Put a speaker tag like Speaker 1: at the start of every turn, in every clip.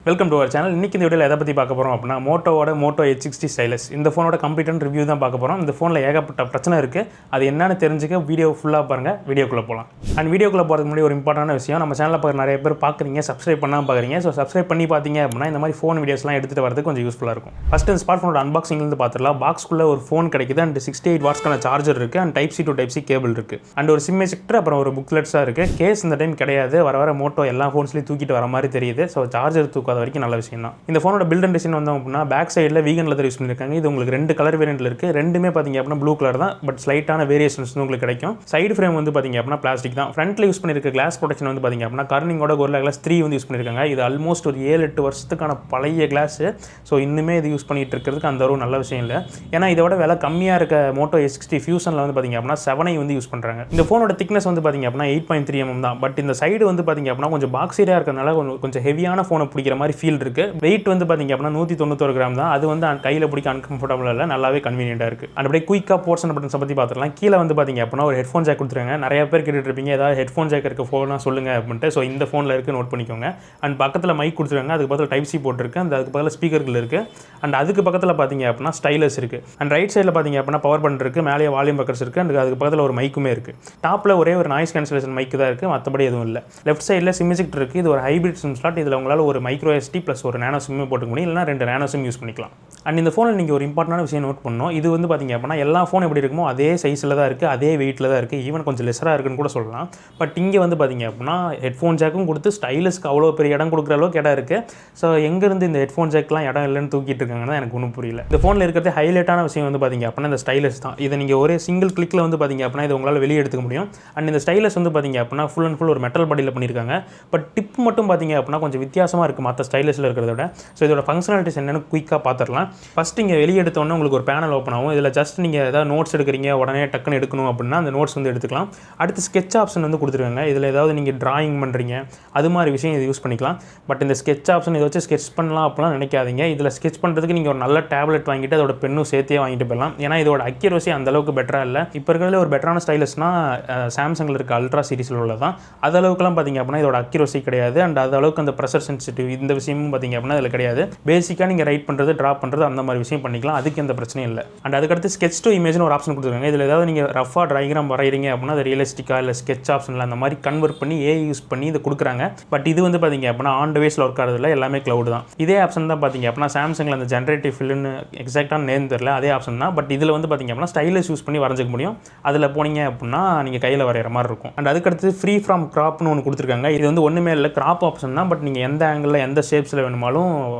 Speaker 1: Welcome to our channel. இன்றைக்கி இந்த வீடியோவில் எதை பற்றி பார்க்க போகிறோம் அப்படின்னா மோட்டோவோட மோட்டோ H60 ஸ்டைலஸ். இந்த ஃபோனோட கம்ப்ளீட்டான ரிவ்யூ தான் பார்க்க போகிறோம். இந்த ஃபோனில் ஏகப்பட்ட பிரச்சனை இருக்குது. அது என்னன்னு தெரிஞ்சுக்க வீடியோ ஃபுல்லாக பாருங்கள். வீடியோக்குள்ளே போகலாம். அண்ட் வீடியோக்குள்ளே போகிறதுக்கு முன்னாடி ஒரு இம்பார்ட்டன்டான விஷயம், நம்ம சேனலில் பார்க்குற நிறைய பேர் பார்க்குறீங்க, சப்ஸ்கிரைப் பண்ணாமல் பார்க்குறீங்க. ஸோ சப்ஸ்கிரைப் பண்ணி பார்த்தீங்க அப்படின்னா இந்த மாதிரி ஃபோன் வீடியோஸ்லாம் எடுத்துகிட்டு வரதுக்கு கொஞ்சம் யூஸ்ஃபுல்லாக இருக்கும். ஃபஸ்ட்டு இந்த ஸ்மார்ட் ஃபோனோட அன்பாக்சிங்லேருந்து பார்த்துடலாம். பாக்ஸ்க்குள்ளே ஒரு ஃபோன் கிடைக்குது அண்ட் 68 வாட்ஸ்க்கான சார்ஜர் இருக்குது and Type-C to Type-C cable இருக்குது அண்ட் ஒரு சிம் எஜெக்டர், அப்புறம் ஒரு புக்லெட்ஸாக இருக்குது. கேஸ் இந்த டைம் கிடையாது. வர மோட்டோ எல்லா ஃபோன்ஸ்லையும் தூக்கிட்டு வர மாதிரி தெரியுது. ஸோ சார்ஜர் தூக்காத வரைக்கும் நல்ல விஷயம் தான். இந்த ஃபோனோட பில்ட் அண்ட் டிசைன் வந்தோம் அப்படின்னா பேக் சைடில் வீகன் லெதர் யூஸ் பண்ணியிருக்காங்க. இது உங்களுக்கு 2 கலர் வேரியன்ட்ல இருக்குது. ரெண்டுமே பார்த்தீங்க அப்படின்னா ப்ளூ கலர் தான், பட் ஸ்லைட்டான வேரியேஷன்ஸ் உங்களுக்கு கிடைக்கும். சைடு ஃப்ரேம் வந்து பார்த்தீங்க அப்படின்னா பிளாஸ்டிக் தான். ஃப்ரண்ட்ல யூஸ் பண்ணியிருக்க கிளாஸ் ப்ரொடெக்ஷன் வந்து பார்த்தீங்க அப்படின்னா கர்னிங்கோட Gorilla Glass 3 வந்து யூஸ் பண்ணியிருக்காங்க. இது ஆல்மோஸ்ட் ஒரு 7-8 வருஷத்துக்கான பழைய கிளாஸ். ஸோ இன்னுமே இது யூஸ் பண்ணிட்டு இருக்கிறதுக்கு அந்த ஒரு நல்ல விஷயம் இல்லை. ஏன்னா இதோட விலை கம்மியாக இருக்க மோட்டோ H60 ஃபியூஷனில் வந்து பார்த்தீங்க அப்படின்னா 7i வந்து யூஸ் பண்ணுறாங்க. இந்த ஃபோனோட திக்னஸ் வந்து பார்த்தீங்க அப்படின்னா 8.3 mm தான். பட் இந்த சைடு வந்து பார்த்தீங்க அப்படின்னா கொஞ்சம் பாக்ஸியாக இருக்கிறதுனால கொஞ்சம் ஹெவியான ஃபோனை பிடிக்கிற மாதிரி ஃபீல் இருக்குது. வெயிட் வந்து பார்த்தீங்க அப்படின்னா 191 கிராம் தான். அது வந்து கையில் பிடிக்க அன்கம்ஃபர்டபுள் இல்லை, நல்லாவே கன்வீனியண்டாக இருக்குது. அண்ட் அப்படியே குயிக்காக போர்ட்ஸ் அண்ட் பட்டன்ஸை பற்றி பார்த்துக்கலாம். கீழே வந்து பார்த்தீங்க அப்படின்னா ஒரு ஹெட்ஃபோன் ஜாக் கொடுத்துருக்காங்க. நிறைய பேர் கேட்டுட்டு இருப்பீங்க ஏதாவது ஹெட்ஃபோன் ஜாக் இருக்க ஃபோனாக சொல்லுங்கள் அப்படின்ட்டு. ஸோ இந்த ஃபோனில் இருக்குது, நோட் பண்ணிக்கோங்க. அண்ட் பக்கத்தில் மைக் கொடுத்துருக்காங்க. அதுக்கு பக்கத்தில் Type-C போட்டிருக்கு. அதுக்கு பக்கத்தில் ஸ்பீக்கர்கள் இருக்குது. அண்ட் அதுக்கு பக்கத்தில் பார்த்தீங்க அப்படின்னா ஸ்டைலஸ் இருக்குது. அண்ட் ரைட் சைடில் பார்த்தீங்க அப்படின்னா பவர் பட்டன் இருக்குது. மேலே வால்யூம் பக்கர்ஸ் இருக்குது. அண்ட் அதுக்கு பக்கத்தில் ஒரு மைக்குமே இருக்குது. டாப்பில் ஒரே ஒரு நாய்ஸ் கேன்சலேஷன் மைக் தான் இருக்குது, மற்றபடி எதுவும் இல்லை. லெஃப்ட் சைடில் சிம் எஜெக்டர் இருக்குது. இது ஒரு ஹைபிரிட் சிம் ஸ்லாட். இதில் உங்களால் ஒரு மைக்ரோ SD ப்ளஸ் ஒரு நேனோ சிம் போட்டுக்க முடியும், இல்லைனா 2 நேனோ சிம் யூஸ் பண்ணிக்கலாம். அண்ட் இந்த ஃபோனில் நீங்கள் ஒரு இம்பார்ட்டன்டான விஷயம் நோட் பண்ணணும். இது வந்து பார்த்தீங்க அப்படின்னா எல்லா ஃபோன் எப்படி இருக்குமோ அதே சைஸில் தான் இருக்குது, அதே வெயிட்டில் தான் இருக்குது. ஈவன் கொஞ்சம் லெஸராக இருக்குன்னு கூட சொல்லலாம். பட் இங்கே வந்து பார்த்தீங்க அப்படின்னா ஹெட்ஃபோன் ஜாக்கும் கொடுத்து ஸ்டைலஸ்க்கு அவ்வளோ பெரிய இடம் கொடுக்குற அளவுக்கு இடம் இருக்குது. ஸோ எங்கேருந்து இந்த ஹெட்ஃபோன் ஜாக்லாம் இடம் இல்லைன்னு தூக்கிட்டு இருக்காங்கன்னா எனக்கு ஒன்றும் புரியல. இந்த ஃபோனில் இருக்கிறது ஹைலைட்டான விஷயம் வந்து பார்த்தீங்க அப்படின்னா இந்த ஸ்டைலஸ் தான். இதை நீங்கள் ஒரே சிங்கிள் கிளிக்கில் வந்து பார்த்தீங்க அப்படின்னா இதை உங்களால் வெளியே எடுத்துக்க முடியும். அண்ட் இந்த ஸ்டைலஸ் வந்து பார்த்தீங்க அப்படின்னா ஃபுல் அண்ட் ஃபுல் ஒரு மெட்டல் பாடியில் பண்ணியிருக்காங்க. பட் டிப் மட்டும் பார்த்தீங்க அப்படின்னா கொஞ்சம் வித்தியாசமாக இருக்குது மற்ற ஸ்டைலஸில் இருக்கிறத விட. ஸோ இதோட ஃபங்க்ஷனாலிட்டிஸ் என்னென்னு குயிக்காக பார்த்துடலாம். ஃபஸ்ட் இங்கே வெளியே எடுத்தோன்னே உங்களுக்கு ஒரு பேனல் ஓப்பன் ஆகும். இதில் ஜஸ்ட் நீங்கள் ஏதாவது நோட்ஸ் எடுக்கிறீங்க, உடனே டக்குன்னு எடுக்கணும் அப்படின்னா அந்த நோட்ஸ் வந்து எடுத்துக்கலாம். அடுத்து ஸ்கெட்ச் ஆப்ஷன் வந்து கொடுத்துருக்காங்க. இதில் ஏதாவது நீங்கள் டிராயிங் பண்ணுறீங்க அது மாதிரி விஷயம் இது யூஸ் பண்ணிக்கலாம். பட் இந்த ஸ்கெட்ச் ஆப்ஷன் இதை வச்சு ஸ்கெட்ச் பண்ணலாம் அப்படிலாம் நினைக்காதீங்க. இதில் ஸ்கெட்ச் பண்ணுறதுக்கு நீங்கள் ஒரு நல்ல டேப்லெட் வாங்கிட்டு அதோட பெண்ணும் சேர்த்தே வாங்கிட்டு போயிடலாம். ஏன்னா இதோட அக்யூரசி அந்தளவுக்கு பெட்டராக இல்லை. இப்போ இருக்கிறதுல ஒரு பெட்டரான ஸ்டைலஸ்னால் சாம்சங்கில் இருக்க அல்ட்ரா சீரிஸில் உள்ளதான். அது அளவுக்குலாம் பார்த்தீங்க அப்படின்னா இதோட அக்யூரசி கிடையாது. அண்ட் அது அளவுக்கு அந்த ப்ரெஷர் சென்சிட்டிவ் இந்த விஷயமும் பார்த்தீங்க அப்படின்னா இதில் கிடையாது. பேசிக்காக நீங்கள் ரைட் பண்ணுறது, ட்ரா பண்ணுறது அந்த மாதிரி விஷயம் பண்ணிக்கலாம். அதுக்கு எந்த பிரச்சனையும் இல்லை. அண்ட் அதுக்கடுத்து ஸ்கெட்ச் டு இமேஜ்னு ஒரு ஆப்ஷன் கொடுத்துருக்காங்க. இதில் ஏதாவது நீங்கள் ரஃபாக ட்ரைகிராம் வரைகிறீங்க அப்படின்னா அது ரியலிஸ்டிக்காக இல்லை ஸ்கெட்ச் ஆப்ஷனில் அந்த மாதிரி கன்வெர்ட் பண்ணி AI யூஸ் பண்ணி இதை கொடுக்குறாங்க. பட் இது வந்து பார்த்தீங்க அப்படின்னா ஆன் டிவைஸில் ஒர்க் ஆகிறதுல எல்லாமே க்ளவுட் தான். இதே ஆப்ஷன் தான் பார்த்தீங்க அப்படின்னா சாம்சங்கில் அந்த ஜென்ரேட்டிவ் ஃபில்னு எக்ஸாக்டான நேம் தெரியல, அதே ஆப்ஷன் தான். பட் இதில் வந்து பார்த்தீங்க அப்படின்னா ஸ்டைலஸ் யூஸ் பண்ணி வரைஞ்சிக்க முடியும். அதில் போனீங்க அப்படின்னா நீங்கள் கையில் வரைகிற மாதிரி இருக்கும். அண்ட் அதுக்கடுத்து ஃப்ரீ ஃப்ரம் கிராப்னு ஒன்று கொடுத்துருக்காங்க. இது வந்து ஒன்றுமே இல்லை, கிராப் ஆப்ஷன் தான். பட் நீங்கள் எந்த ஆங்கிளில் எந்த ஷேப்ஸில் வேணுமாலும்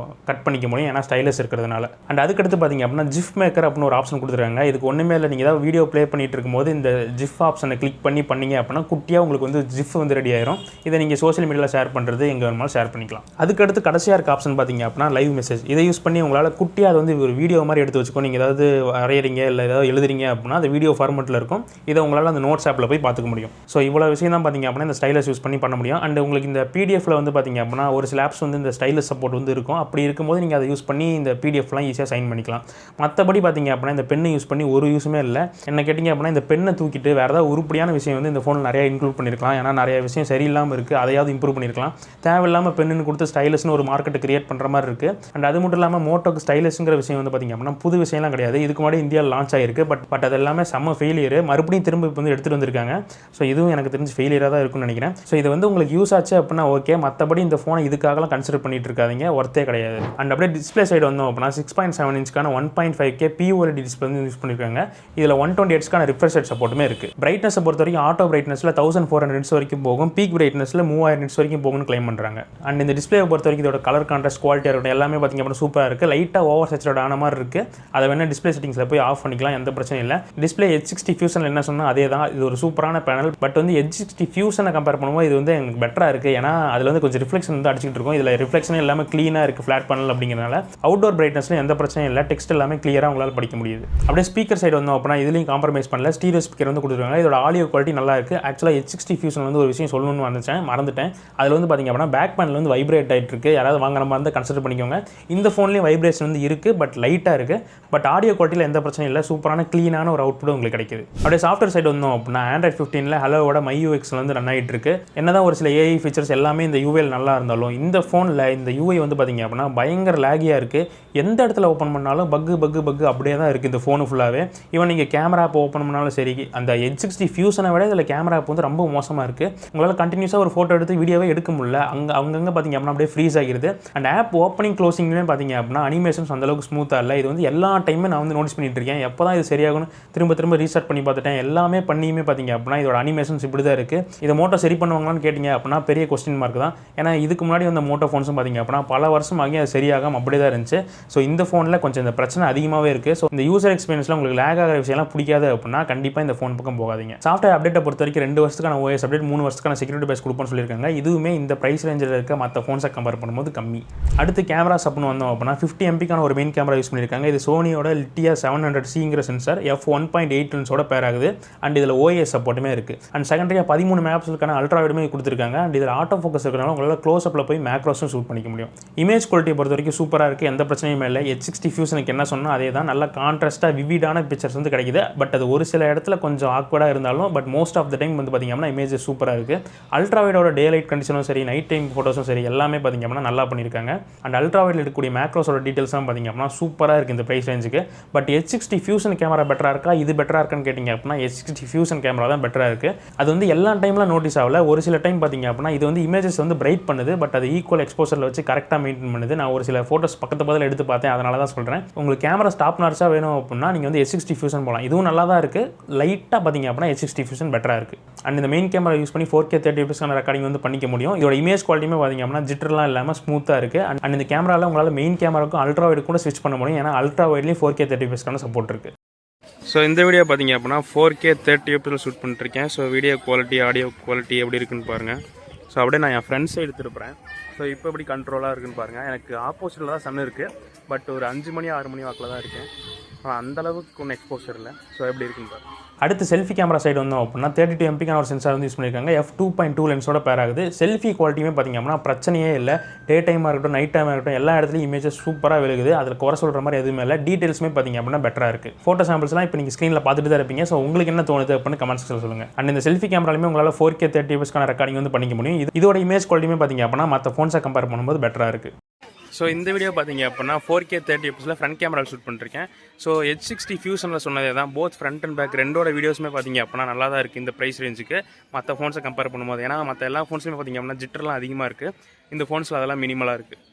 Speaker 1: கட் பண்ணிக்க முடியும், ஏன்னா ஸ்டைலஸ் இருக்கிறதுனால. அண்ட் அதுக்கடுத்து பார்த்தீங்க அப்படின்னா ஜிஃப் மேக்கர் அப்படின்னு ஒரு ஆப்ஷன் கொடுத்துருக்காங்க. இதுக்கு ஒன்றுமே இல்லை, நீங்கள் ஏதாவது வீடியோ ப்ளே பண்ணிட்டு இருக்கும்போது இந்த ஜிஃப் ஆப்ஷனை கிளிக் பண்ணீங்க அப்படின்னா குட்டியாக உங்களுக்கு வந்து ஜிஃப் வந்து ரெடி ஆயிரும். இதை நீங்கள் சோஷியல் மீடியாவில் ஷேர் பண்ணுறது எங்கே வேணுமாலும் ஷேர் பண்ணிக்கலாம். அதுக்கடுத்து கடைசியாக இருக்க ஆப்ஷன் பார்த்தீங்க அப்படின்னா லைவ் மெசேஜ். இதை யூஸ் பண்ணி உங்களால் குட்டியாக அதை வந்து ஒரு வீடியோ மாதிரி எடுத்து வச்சுக்கோ. நீங்கள் ஏதாவது வரைகிறீங்க இல்லை ஏதாவது எழுதுறீங்க அப்படின்னா அந்த வீடியோ ஃபார்மெட்டில் இருக்கும். இதை உங்களால் அந்த நோட்ஸ் ஆப்பில் போய் பார்த்துக்க முடியும். ஸோ இவ்வளோ விஷயம் தான் பார்த்தீங்க அப்படின்னா இந்த ஸ்டைலஸ் யூஸ் பண்ண முடியும். அண்ட் உங்களுக்கு இந்த PDFல வந்து பார்த்தீங்க அப்படின்னா ஒரு சில ஆப்ஸ் வந்து இந்த ஸ்டைலஸ் சப்போர்ட் வந்து இருக்கும். அப்படி இருக்கும்போது நீங்கள் அதை யூஸ் பண்ணி இந்த PDFலாம் ஈஸியாக சைன் பண்ணிக்கலாம். மற்றபடி பார்த்தீங்க அப்படின்னா இந்த பெண்ணை யூஸ் பண்ணி ஒரு யூஸுமே இல்லை. என்ன கேட்டிங்க அப்படின்னா இந்த பெண்ணை தூக்கிட்டு வேறு ஏதாவது உருப்படியான விஷயம் வந்து இந்த ஃபோனில் நிறையா இன்க்ளூட் பண்ணியிருக்கலாம். ஏன்னா நிறைய விஷயம் சரியில்லாமல் இருக்குது, அதையாவது இம்ப்ரூவ் பண்ணியிருக்கலாம். தேவையில்லாமல் பெண்ணுன்னு கொடுத்து ஸ்டைலஸ்னு ஒரு மார்க்கெட்டை கிரியேட் பண்ணுற மாதிரி இருக்குது. அண்ட் அது மட்டும் இல்லாமல் மோட்டோக்கு ஸ்டைலஸ்ங்கிற விஷயம் வந்து பார்த்தீங்க அப்படின்னா புது விஷயம்லாம் கிடையாது. இதுக்கு முன்னாடி இந்தியாவில் லான்ச் ஆகிருக்கு. பட் அது எல்லாமே செம்ம ஃபெயிலியர். மறுபடியும் திரும்ப இப்போ வந்து எடுத்துகிட்டு வந்திருக்காங்க. ஸோ இதுவும் எனக்கு தெரிஞ்சு ஃபெயிலியராக தான் இருக்கும்னு நினைக்கிறேன். ஸோ இது வந்து உங்களுக்கு யூஸ் ஆச்சு அப்படின்னா ஓகே, மற்றபடி இந்த ஃபோனை இதுக்காகலாம் கன்சிடர் பண்ணிட்டு இருக்காதீங்க, ஒர்த்தே கிடையாது. அண்ட் அப்படியே டிஸ்பிளே சைடு வந்தோம் அப்படின்னா 6.7 இன்ச்க்கான 1.5K POLED டிஸ்பிளே வந்து யூஸ் பண்ணியிருக்காங்க. இதில் 120 Hzக்கான ரிஃப்ரெஷ் ரேட் சப்போர்ட்டுமே இருக்குது. பிரைட்னஸை பொறுத்த வரைக்கும் ஆட்டோ பிரைட்னஸில் 1400 nits வரைக்கும் போகும், பீக் பிரைட்னஸில் 3000 nits வரைக்கும் போகும்னு கிளைம் பண்ணுறாங்க. அண்ட் இந்த டிஸ்பிளே பொறுத்த வரைக்கும் இதோட கலர் கான்ட்ராஸ்ட் குவாலிட்டியாக இருக்கட்டும் எல்லாமே பார்த்தீங்க அப்படின்னா சூப்பராக இருக்குது. லைட்டாக ஓவர் சேச்சுரேட் ஆன மாதிரி இருக்குது. அதை வேணால் டிஸ்பிளே செட்டிங்ஸில் போய் ஆஃப் பண்ணிக்கலாம், எந்த பிரச்சனையும் இல்லை. டிஸ்பிளே H60 ஃபியூஷனில் என்ன சொன்னால் அதே தான். இது ஒரு சூப்பரான பேனல். பட் வந்து H60 ஃபியூஷனை கம்பேர் பண்ணும்போது இது வந்து எனக்கு பெட்டராக இருக்குது. ஏன்னா அதில் வந்து கொஞ்சம் ரிஃப்ளெக்ஷன் வந்து அடிச்சுட்டு இருக்கும். இதில் ரிஃப்ளெக்ஷனே எல்லாமே க்ளீனாக இருக்குது, ஃப்ளாட் பேனல் அப்படிங்கிறனால. அவுட்டோர் பிரைட்னஸ்லையும் எந்த பிரச்சனையும் இல்லை, டெக்ஸ்ட் எல்லாமே கிளியராக உங்களால் படிக்க முடியுது. அப்படியே ஸ்பீக்கர் சைடு வந்தோம் அப்படின்னா இதுலையும் காம்ப்ரமைஸ் பண்ணல, ஸ்டீரியோ ஸ்பீக்கர் வந்து கொடுத்துருக்காங்க. இதோட ஆடியோ குவாலிட்டி நல்லா இருக்குது. ஆக்சுவலாக H60 ஃபியூஷன் வந்து ஒரு விஷயம் சொல்லணும்னு வந்துச்சேன், மறந்துட்டேன். அதில் வந்து பார்த்தீங்க அப்படின்னா பேக் பேனல் வந்து வைப்ரேட் ஆகிட்டு இருக்குது. யாராவது வாங்குற மாதிரி இருந்தால் கன்சிடர் பண்ணிக்கோங்க. இந்த ஃபோன்லேயும் வைப்ரேஷன் வந்து இருக்குது, பட் லைட்டாக இருக்குது. பட் ஆடியோ குவாலிட்டியில் எந்த பிரச்சனையும் இல்லை, சூப்பரான க்ளீனான ஒரு அவுட்புட் உங்களுக்கு கிடைக்குது. அப்படியே சாஃப்ட்வேர் சைடு வந்தோம் அப்படின்னா Android 15ல் ஹலோவோட MyUX வந்து ரன் ஆகிட்டு இருக்கு. என்னதான் ஒரு சில AI ஃபீச்சர்ஸ் எல்லாமே இந்த UIL நல்லா இருந்தாலும் இந்த ஃபோனில் ஃபோனில் இந்த யூஐ வந்து பார்த்திங்க அப்படின்னா பயங்கர லேகியாக இருக்குது. எந்த இடத்துல ஓப்பன் பண்ணாலும் பக்கு அப்படியே தான் இருக்குது இந்த ஃபோனு ஃபுல்லாகவே. ஈவன் நீங்கள் கேமரா ஆப் ஓப்பன் பண்ணாலும் சரி, அந்த H60 ஃபியூஷனை விட இதில் கேமரா ஆப் வந்து ரொம்ப மோசமாக இருக்குது. உங்களால் கண்டினியூஸாக ஒரு ஃபோட்டோ எடுத்து வீடியோவே எடுக்க முடியல. அங்கங்கே பார்த்திங்க அப்படின்னா அப்படியே ஃப்ரீஸ் ஆகிடுது. அண்ட் ஆப் ஓப்பனிங் க்ளோசிங்லேயே பார்த்திங்க அப்படின்னா அனிமேஷன்ஸ் அந்தளவுக்கு ஸ்மூத்தாக இல்லை. இது வந்து எல்லா டைமே நான் வந்து நோட்டீஸ் பண்ணிட்டு இருக்கேன். எப்போ தான் இது சரியாகணும் திரும்ப ரீஸ்டார்ட் பண்ணி பார்த்துட்டேன். எல்லாமே பண்ணியுமே பார்த்திங்க அப்படின்னா இதோட அனிமேஷன்ஸ் இப்படி தான் இருக்குது. இதை மோட்டோ சரி பண்ணுவாங்களான்னு கேட்டிங்க அப்படின்னா பெரிய கொஸ்டின் மார்க் தான். ஏன்னா இதுக்கு முன்னாடி வந்த மோட்டோ ஃபோன்ஸும் பார்த்திங்க அப்படின்னா பல வருஷம் ஆகி அது சரியாகாமல் அப்படியே தான் இருந்துச்சு. ஸோ இந்த ஃபோனில் கொஞ்சம் இந்த பிரச்சனை அதிகமாகவே இருக்குது. ஸோ இந்த யூசர் எக்ஸ்பீரியன்ஸில் உங்களுக்கு லேக் ஆகிற விஷயம்லாம் பிடிக்காது அப்படின்னா கண்டிப்பாக இந்த ஃபோன் பக்கம் போகாதீங்க. சாஃப்ட்வேர் அப்டேட்டை பொறுத்த வரைக்கும் 2 வருஷத்துக்கான OS அப்டேட், 3 வருஷத்துக்கான செக்யூரிட்டி பேஸ் கொடுப்போம்னு சொல்லியிருக்காங்க. இதுவுமே இந்த ப்ரைஸ் ரேஞ்சில் இருக்க மற்ற ஃபோன்ஸை கம்பேர் பண்ணும்போது கம்மி. அடுத்து கேமராஸ் அப்படின்னு வந்தோம் அப்படின்னா 50 MPக்கான ஒரு மெயின் கேமரா யூஸ் பண்ணியிருக்காங்க. இது சோனியோட லிட்டியா 700Cங்கிற சென்சார் f1.8 லென்ஸோட பேர் ஆகுது. அண்ட் இதில் OIS சப்போர்ட்டுமே இருக்குது. அண்ட் செகண்டரியாக 13 மெகாபிக்சலுக்கான அல்ட்ரா வைடுமே கொடுத்துருக்காங்க. அண்ட் இதில் ஆட்டோ ஃபோக்கஸ் இருக்கிறனால உங்களால் க்ளோஸ் அப்பில் போய் மேக்ரோஸும் ஷூட் பண்ணிக்க முடியும். இமேஜ் குவாலிட்டியை பொறுத்த வரைக்கும் சூப்பராக இருக்குது, எந்த பிரச்சனையுமே இல்லை. H60 ஃபியூஷனுக்கு என்ன சொன்னால் அதே தான், நல்ல கான்ட்ராஸ்ட்டாக விவிடான பிக்சர்ஸ் வந்து கிடைக்குது. பட் அது ஒரு சில இடத்துல கொஞ்சம் ஆக்வர்டாக இருந்தாலும் but most of the time வந்து பார்த்திங்க அப்படின்னா இமேஜஸ் சூப்பராக இருக்குது. அல்ட்ரா வைடோட டே லைட் கண்டிஷனும் சரி, நைட் டைம் ஃபோட்டோஸும் சரி, எல்லாமே பார்த்திங்க அப்படின்னா நல்லா பண்ணியிருக்காங்க. அண்ட் அல்ட்ரா வைடில் இருக்கக்கூடிய மேக்ரோஸோட டீட்டெயில்ஸ்லாம் பார்த்திங்க அப்படின்னா சூப்பராக இருக்குது இந்த ப்ரைஸ் ரேஞ்சுக்கு. பட் H60 ஃபியூஷன் கேமரா பெட்டராக இருக்கா, இது பெட்டராக இருக்கான்னு கேட்டிங்க அப்படின்னா H60 ஃபியூஷன் கேமரா தான் பெட்டராக இருக்குது. அது வந்து எல்லா டைம்லாம் நோட்டீஸ் ஆகல. ஒரு சில டைம் பார்த்திங்க அப்படின்னா இது வந்து இமேஜஸ் வந்து பிரைட் பண்ணுது. பட் அது ஈக்குவல் எக்ஸ்போசரில் வச்சு கரெக்டாக மெயின்டைன் பண்ணுது. நான் ஒரு சில ஃபோட்டோஸ் பக்கத்தில் எடுத்து பார்த்தேன், அதனால தான் சொல்கிறேன். உங்களுக்கு கேமரா டாப் நாட்சாக வேணும் அப்படின்னா நீங்கள் வந்து H60 ஃபியூஷன் போகலாம். இதுவும் நல்லா தான் இருக்குது. லைட்டாக பார்த்திங்க அப்படின்னா H60 ஃபியூஷன் பெட்டராக இருக்குது. அண்ட் இந்த மெயின் கேமரா யூஸ் பண்ணி 4K 30 fps ரெக்கார்டிங் வந்து பண்ணிக்க முடியும். இதோட இமேஜ் குவாலிட்டியுமே பார்த்திங்க அப்படின்னா ஜிட்டர்லாம் இல்லாமல் ஸ்மூத்தாக இருக்குது. அண்ட் இந்த கேமராவில் உங்களால் மெயின் கேமராவுக்கும் அல்ட்ரா வைடு கூட ஸ்விட்ச் பண்ண முடியும். ஏன்னா அல்ட்ரா வைட்லேயும் 4K 30 fps சப்போர்ட் இருக்குது. ஸோ இந்த வீடியோ பார்த்திங்க அப்படின்னா 4K 30 fps ஷூட் பண்ணிட்டுருக்கேன். So video quality, audio quality எப்படி இருக்குன்னு பாருங்கள். ஸோ அப்படியே நான் என் ஃப்ரெண்ட்ஸ் எடுத்துருப்பேன். ஸோ இப்போ எப்படி கண்ட்ரோலாக இருக்குன்னு பாருங்கள். எனக்கு ஆப்போசிட்டில் தான் சன் இருக்குது. பட் ஒரு 5 மணி 6 மணி வாக்கில் தான் இருக்கேன். அந்தளவுக்கு ஒன்றும் எக்ஸ்போசர் இல்லை. ஸோ எப்படி இருக்குன்னு பாருங்கள். அடுத்து செல்ஃபி கேமரா சைடு வந்தோம் அப்படின்னா 32 MPக்கான ஒரு சென்சார் வந்து யூஸ் பண்ணியிருக்காங்க. f2.2 லென்ஸோட பேர் ஆகுது. செல்ஃபி குவாலிட்டியுமே பார்த்திங்க அப்படின்னா பிரச்சனையே இல்லை. டே டைமாக இருக்கட்டும், நைட் டைமாக இருக்கட்டும், எல்லா இடத்துலையும் இமேஜஸ் சூப்பராக விழுகுது. அதில் குறை சொல்கிற மாதிரி எதுவுமே இல்லை. டீட்டெயில்ஸுமே பார்த்திங்க அப்படின்னா பெட்டராக இருக்குது. ஃபோட்டோ சாம்பிள்ஸ்லாம் இப்போ நீங்கள் ஸ்க்ரீனில் பார்த்துட்டு தான் இருப்பீங்க. ஸோ உங்களுக்கு என்ன தோணுது அப்படின்னு கமெண்ட் செக்ஷனில் சொல்லுங்கள். அண்ட் இந்த செல்ஃபி கேமராலுமே உங்களால் 4K 30 fps ரெக்கார்டிங் வந்து பண்ணிக்க முடியும். இதோட இமேஜ் குவாலிட்டியுமே பார்த்திங்க அப்படின்னா மற்ற ஃபோன்ஸை கம்பேர் பண்ணும்போது பெட்டராக இருக்குது. ஸோ இந்த வீடியோ பார்த்திங்க அப்படின்னா 4K 30 fps front camera shoot பண்ணிருக்கேன். ஸோ H60 ஃபியூஷனில் சொன்னதே தான். போத் ஃப்ரண்ட் அண்ட் பேக் ரெண்டோட வீடியோஸுமே பார்த்திங்க அப்படின்னா நல்லா தான் இருக்குது இந்த ப்ரைஸ் ரேஞ்சுக்கு மற்ற ஃபோன்ஸை கம்பேர் பண்ணும்போது. ஏன்னா மற்ற எல்லா ஃபோன்ஸுமே பார்த்திங்க அப்படின்னா ஜிட்டர்லாம் அதிகமாக இருக்குது. இந்த ஃபோன்ஸில் அதெல்லாம் மினிமலாக இருக்குது.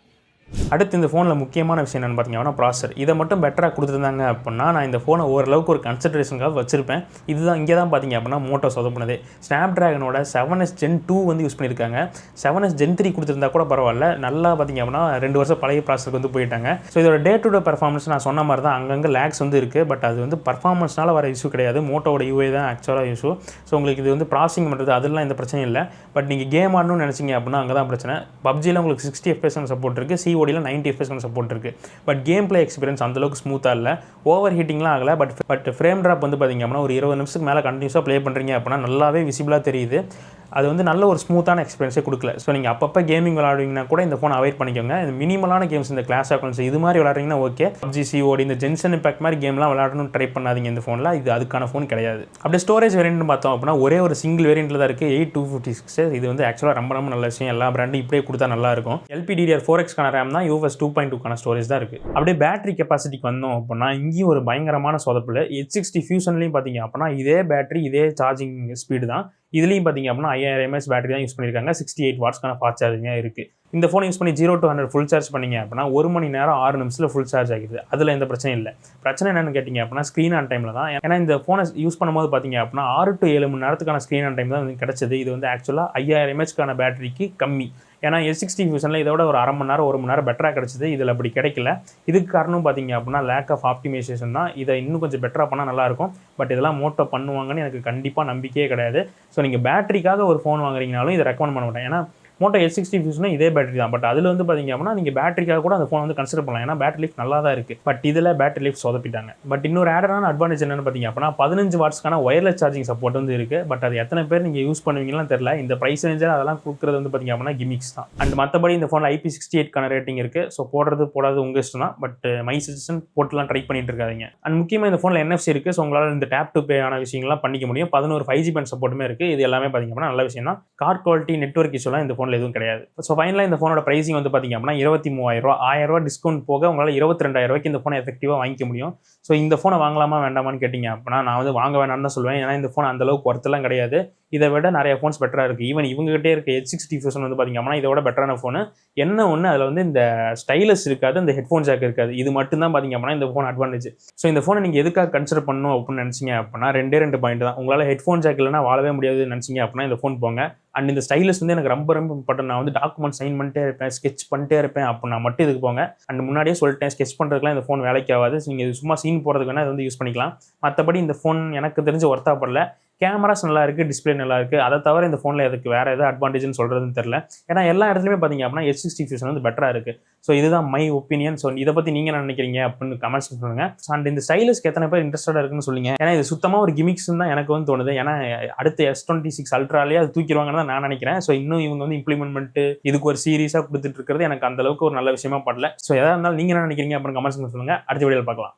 Speaker 1: அடுத்து இந்த ஃபோனில் முக்கியமான விஷயம் என்னென்னு பார்த்தீங்கன்னா ப்ராசர். இதை மட்டும் பெட்டராக கொடுத்துருந்தாங்க அப்படின்னா நான் இந்த ஃபோனை ஓரளவுக்கு ஒரு கன்சிடரேஷனுக்காக வச்சிருப்பேன். இதுதான் இங்கே தான் பார்த்தீங்க அப்படின்னா மோட்டோ சொதப்புனது. ஸ்னாப் ட்ராகனோட 7S Gen 2 வந்து யூஸ் பண்ணியிருக்காங்க. 7S Gen 3 கொடுத்துருந்தா கூட பரவாயில்ல, நல்லா பார்த்தீங்க அப்படின்னா 2 வருஷம் பழைய ப்ராசருக்கு வந்து போயிட்டாங்க. ஸோ இதோட டே டு டே பர்ஃபார்மன்ஸ் நான் சொன்ன மாதிரி தான் அங்கங்கே லேக்ஸ் வந்து இருக்குது. பட் அது வந்து பர்ஃபார்மன்ஸ்னால வர இஷ்யூ கிடையாது. மோட்டோட யூஐ தான் ஆக்சுவலாக இஷ்யூ. ஸோ உங்களுக்கு இது வந்து ப்ராசஸிங் பண்ணுறது அதெல்லாம் இந்த பிரச்சனை இல்லை. பட் நீங்கள் கேம் ஆடணும்னு நினச்சிங்க அப்படின்னா அங்கே தான் பிரச்சனை. பப்ஜியில் உங்களுக்கு 60 FPS சப்போர்ட் இருக்குது, CODயில் 90 FPS சப்போர்ட் இருக்குது. பட் கேம் பிளே எக்ஸ்பீரியன்ஸ் அந்தளவுக்கு ஸ்மூத்தாக இல்லை. ஓவர் ஹீட்டிங்லாம் ஆகலை. பட் ஃப்ரேம் ட்ராப் வந்து பார்த்திங்க அப்படின்னா ஒரு 20 நிமிஷத்துக்கு மேலே கண்டினியூஸாக ப்ளே பண்ணுறீங்க அப்படின்னா நல்லாவே விசிபிளாக தெரியுது. அது வந்து நல்ல ஒரு ஸ்மூத்தான எக்ஸ்பீரியன்ஸே கொடுக்கல. ஸோ நீங்கள் அப்பப்போ கேமிங் விளாடுவீங்கன்னா கூட இந்த ஃபோன் அவாய்ட் பண்ணிக்கோங்க. இந்த மினிமலான கேம்ஸ், இந்த கிளாஸ் ஆஃப் கிளான்ஸ் இது மாதிரி விளாட்றீங்கன்னா ஓகே. PUBG, COD, இந்த ஜென்சன் இம்பாக்ட் மாதிரி கேம்லாம் விளாடணும்னு ட்ரை பண்ணாதீங்க. இந்த ஃபோனில் இது அதுக்கான ஃபோன் கிடையாது. அப்படியே ஸ்டோரேஜ் வேரியன்ட்னு பார்த்தோம் அப்படின்னா ஒரே ஒரு சிங்கிள் வேரியன்ட்டில் தான் இருக்குது, 8256. இது வந்து ஆக்சுவலாக ரொம்ப நல்ல விஷயம். எல்லா பிராண்டும் இப்படியே கொடுத்தா நல்லாயிருக்கும். LPDDR4X ரேம் தான், UFS 2.2 ஸ்டோரேஜ் தான் இருக்குது. அப்படியே பேட்டரி கெப்பாசிட்டிக்கு வந்தோம் அப்படின்னா இங்கேயும் ஒரு பயங்கரமான சொதப்பில். H60 ஃபியூஷன்லையும் பார்த்தீங்க அப்படின்னா இதே பேட்டரி, இதே சார்ஜிங் ஸ்பீடு தான். இதுலேயும் பார்த்தீங்க அப்படின்னா 5000 mAh பேட்டரி தான் யூஸ் பண்ணியிருக்காங்க. 68 வாட்ஸ்க்கான ஃபாஸ்ட் சார்ஜிங்காக இருக்குது. இந்த ஃபோன் யூஸ் பண்ணி 0 to 100 ஃபுல் சார்ஜ் பண்ணிங்க அப்படின்னா 1 மணி நேரம் 6 நிமிஷத்தில் ஃபுல் சார்ஜ் ஆகிடுது. அதில் எந்த பிரச்சனையும் இல்லை. பிரச்சனை என்னென்னு கேட்டிங்க அப்படின்னா ஸ்க்ரீன் ஆன் டைமில் தான். ஏன்னா இந்த ஃபோனை யூஸ் பண்ணும்போது பார்த்தீங்க அப்படின்னா 6 to 7 மணி நேரத்துக்கான ஸ்க்ரீன் ஆன் டைம் தான் வந்து கிடச்சிது. இது வந்து ஆக்சுவலாக 5000 mAhக்கான பேட்டரிக்கு கம்மி. ஏன்னா H60 ஃபியூஷனில் இதோட ஒரு அரை மணி நேரம் 1 மணி நேரம் பெட்டராக கிடச்சிது. இதில் அப்படி கிடைக்கல. இதுக்கு காரணம் பார்த்தீங்க அப்படின்னா லேக் ஆஃப் ஆப்டிமைசேஷன் தான். இதை இன்னும் கொஞ்சம் பெட்டராக பண்ணால் நல்லாயிருக்கும். பட் இதெல்லாம் மோட்டோ பண்ணுவாங்கன்னு எனக்கு கண்டிப்பாக நம்பிக்கையே கிடையாது. ஸோ நீங்கள் பேட்டரிக்காக ஒரு ஃபோன் வாங்குறீங்கனாலும் இதை ரெக்கமெண்ட் பண்ண மாட்டேன். ஏன்னா மோட்டோ H60 ஃபியூஷனும் இதே பேட்டரி தான். பட் அதில் வந்து பார்த்திங்க அப்படின்னா நீங்கள் பேட்டரிக்காக கூட அந்த ஃபோன் வந்து கன்சிடர் பண்ணலாம். ஏன்னா பேட்டரி லைஃப் நல்லா தான் இருக்குது. பட் இதில் பேட்டரி லைஃப் சொதப்பிட்டாங்க. பட் இன்னொரு ஆடான அட்வான்டேஜ் என்னென்னு பார்த்தீங்க அப்படின்னா 15 வாட்ஸ்க்கான ஒயர்லெஸ் சார்ஜிங் சப்போர்ட் வந்து இருக்குது. பட் அது எத்தனை பேர் நீங்கள் யூஸ் பண்ணுவீங்கன்னு தெரியல. இந்த ப்ரைஸ் ரேஞ்சில் அதெல்லாம் கொடுக்குறது வந்து பார்த்திங்க அப்படின்னா கிமிக்ஸ் தான். அண்ட் மற்றபடி இந்த ஃபோனில் IP68 ரேட்டிங் இருக்குது. ஸோ போடாது உங்கள் இஷ்டம் தான். பட் மை சஜஷன் போட்டுலாம் ட்ரை பண்ணிட்டு இருக்காதிங்க. அண்ட் முக்கியமாக இந்த ஃபோனில் NFC இருக்குது. ஸோ உங்களால் இந்த டேப் டு பே ஆன விஷயங்கள்லாம் பண்ணிக்க முடியும். 11 5G பேண்ட் சப்போர்ட்டுமே இருக்குது. இது எல்லாமே பார்த்திங்க அப்படின்னா நல்ல விஷயம் தான். கார்ட் குவாலிட்டி, நெட்வொர்க் இஷ்யூலாம் இந்த ஃபோன் ஃபோனில் எதுவும் கிடையாது. ஸோ ஃபைனலாக இந்த ஃபோனோட ப்ரைஸிங் வந்து பார்த்திங்க அப்படின்னா 23,000 ரூபா. 1000 ரூபா டிஸ்கவுண்ட் போக உங்களால் 22,000 ரூபாய்க்கு இந்த ஃபோனை எஃபெக்டிவாக வாங்கிக்க முடியும். ஸோ இந்த ஃபோனை வாங்கலாமா வேண்டாமான்னு கேட்டிங்க அப்படின்னா நான் வந்து வாங்க வேணாம்னு தான் சொல்லுவேன். ஏன்னா இந்த ஃபோன் அந்தளவுக்கு ஒர்த்தெல்லாம் கிடையாது. இதை விட நிறைய ஃபோன்ஸ் பெட்டராக இருக்குது. ஈவன் இவங்ககிட்டே இருக்க H60 Fusion வந்து பார்த்திங்க அப்படின்னா இதை விட பெட்டரான ஃபோனு. என்ன ஒன்று அதில் வந்து இந்த ஸ்டைலஸ் இருக்காது, இந்த ஹெட்ஃபோன் ஜாக் இருக்காது. இது மட்டும் தான் பார்த்திங்க அப்படின்னா இந்த ஃபோன் அட்வான்டேஜ். ஸோ இந்த ஃபோனை நீங்கள் எதுக்காக கன்சிடர் பண்ணணும் அப்படின்னு நினச்சிங்க அப்படின்னா 2 பாயிண்ட் தான். உங்களால் ஹெட்ஃபோன் ஜாக் இல்லைனா வாழவே முடியாதுன்னு நினச்சிங்க அப்படின்னா இந்த ஃபோன் போங்க. அண்ட் இந்த ஸ்டைலஸ் வந்து எனக்கு ரொம்ப இம்பார்ட்டன்ட். நான் வந்து டாக்குமெண்ட் சைன் பண்ணிட்டே இருப்பேன், ஸ்கெச் பண்ணிட்டே இருப்பேன் அப்படின்னா மட்டும் இதுக்கு போங்க. அண்ட் முன்னாடியே சொல்லிட்டேன், ஸ்கெச் பண்ணுறதுக்குலாம் இந்த ஃபோன் வேலைக்கு ஆகாது. நீங்கள் சும்மா சீன் போகிறதுக்கு வேணால் இது வந்து யூஸ் பண்ணிக்கலாம். மற்றபடி இந்த ஃபோன் எனக்கு தெரிஞ்சு ஒர்த்தா படல. கேமராஸ் நல்லா இருக்குது, டிஸ்பிளே நல்லா இருக்குது. அதை தவிர இந்த ஃபோனில் எதுக்கு வேறு எதாவது அட்வான்டேஜ்னு சொல்கிறதுன்னு தெரியல. ஏன்னா எல்லா இடத்துலையுமே பார்த்திங்க அப்படின்னா H60 Fusion வந்து பெட்டராக இருக்குது. ஸோ இதுதான் மை ஒப்பீனியன். ஸோ இதை பற்றி நீங்கள் என்ன நினைக்கிறீங்க அப்படின்னு கமெண்ட்ஸ் சொல்லுங்கள். அண்ட் இந்த ஸ்டைலஸ்க்கு எத்தனை பேர் இன்ட்ரெஸ்டாக இருக்குன்னு சொல்லுங்க. ஏன்னா இது சுத்தமாக ஒரு கிமிக்ஸ்ன்னு தான் எனக்கு வந்து தோணுது. ஏன்னா அடுத்த S26 அல்ட்ராலேயே அது தூக்கிடுவாங்கன்னு தான் நான் நினைக்கிறேன். ஸோ இன்னும் இவங்க வந்து இம்ப்ளிமெண்ட் பண்ணிட்டு இதுக்கு ஒரு சீரியஸாக கொடுத்துட்டு இருக்கிறது எனக்கு அந்த அளவுக்கு ஒரு நல்ல விஷயமா படல. ஸோ எதாக இருந்தாலும் நீங்கள் என்ன நினைக்கிறீங்க அப்படின்னு கமெண்ட்ஸ் சொல்லுங்கள். அடுத்த வீடியோவில் பார்க்கலாம்.